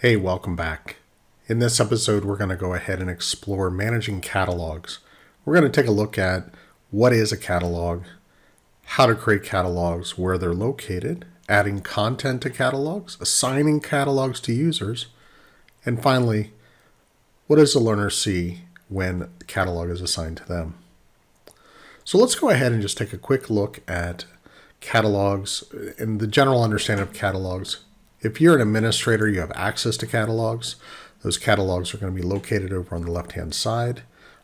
Hey, welcome back. In this episode, we're going to go ahead and explore managing catalogs. We're going to take a look at what is a catalog, how to create catalogs, where they're located, adding content to catalogs, assigning catalogs to users, and finally, what does the learner see when a catalog is assigned to them? So let's go ahead and just take a quick look at catalogs and the general understanding of catalogs. If you're an administrator, you have access to catalogs. Those catalogs are going to be located over on the left-hand side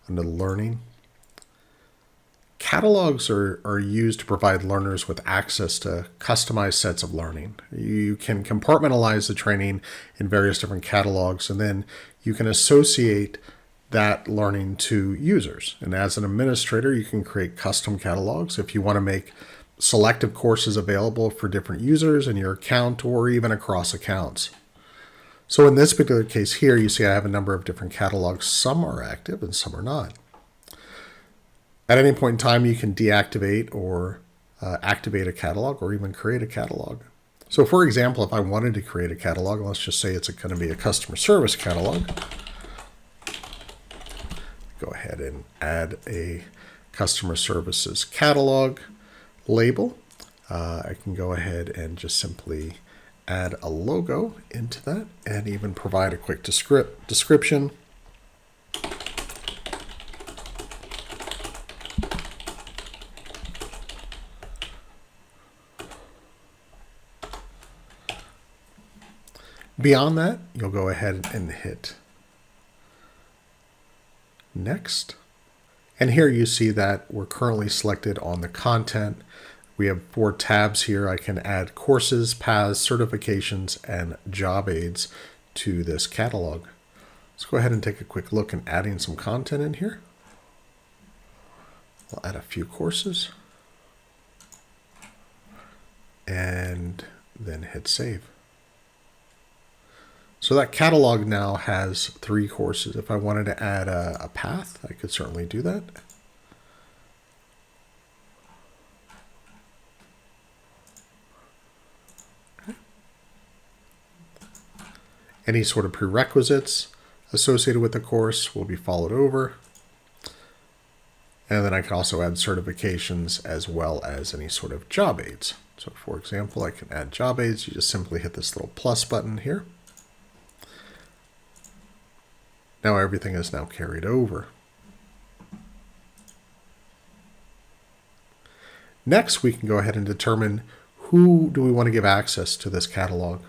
under the learning. Catalogs are used to provide learners with access to customized sets of learning. You can compartmentalize the training in various different catalogs, and then you can associate that learning to users. And as an administrator, you can create custom catalogs if you want to make selective courses available for different users in your account or even across accounts. So in this particular case here, you see I have a number of different catalogs. Some are active and some are not. At any point in time, you can deactivate or activate a catalog or even create a catalog. So for example, if I wanted to create a catalog, let's just say it's going to be a customer service catalog. Go ahead and add a customer services catalog label. I can go ahead and just simply add a logo into that and even provide a quick description. Beyond that, you'll go ahead and hit next. And here you see that we're currently selected on the content. We have 4 tabs here. I can add courses, paths, certifications, and job aids to this catalog. Let's go ahead and take a quick look at adding some content in here. I'll add a few courses and then hit save. So that catalog now has 3 courses. If I wanted to add a path, I could certainly do that. Okay. Any sort of prerequisites associated with the course will be followed over. And then I can also add certifications as well as any sort of job aids. So for example, I can add job aids. You just simply hit this little plus button here. Now everything is now carried over. Next, we can go ahead and determine who do we want to give access to this catalog.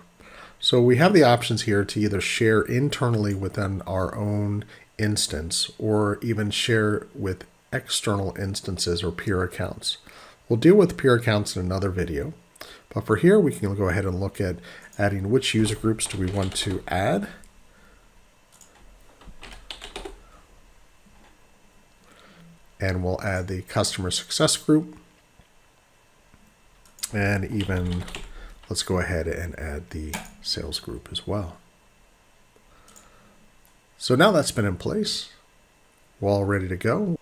So we have the options here to either share internally within our own instance or even share with external instances or peer accounts. We'll deal with peer accounts in another video, but for here we can go ahead and look at adding which user groups do we want to add. And we'll add the customer success group. And even let's go ahead and add the sales group as well. So now that's been in place. We're all ready to go.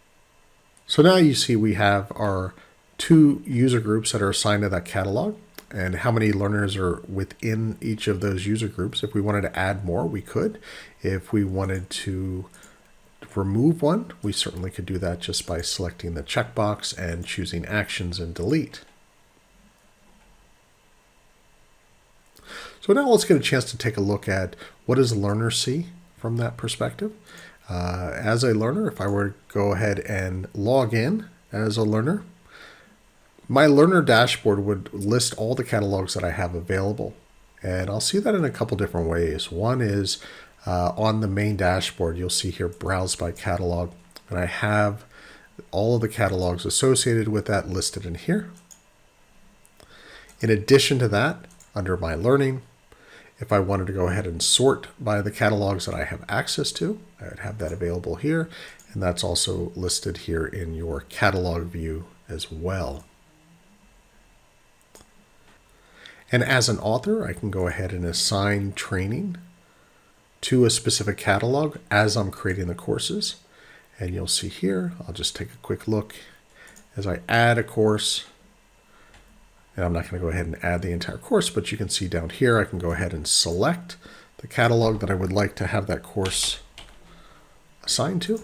So now you see we have our 2 user groups that are assigned to that catalog and how many learners are within each of those user groups. If we wanted to add more, we could. If we wanted to remove one, we certainly could do that just by selecting the checkbox and choosing actions and delete. So now let's get a chance to take a look at what does the learner see from that perspective. As a learner, if I were to go ahead and log in as a learner, my learner dashboard would list all the catalogs that I have available. And I'll see that in a couple different ways. One is on the main dashboard, you'll see here browse by catalog, and I have all of the catalogs associated with that listed in here. In addition to that, under my learning, if I wanted to go ahead and sort by the catalogs that I have access to, I would have that available here, and that's also listed here in your catalog view as well. And as an author, I can go ahead and assign training to a specific catalog as I'm creating the courses. And you'll see here, I'll just take a quick look as I add a course. And I'm not going to go ahead and add the entire course, but you can see down here, I can go ahead and select the catalog that I would like to have that course assigned to.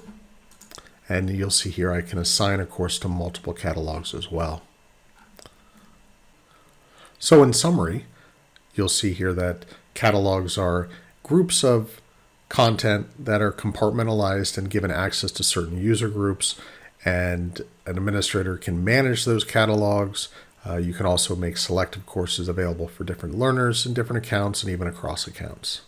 And you'll see here I can assign a course to multiple catalogs as well. So in summary, you'll see here that catalogs are groups of content that are compartmentalized and given access to certain user groups, and an administrator can manage those catalogs. You can also make selective courses available for different learners in different accounts and even across accounts.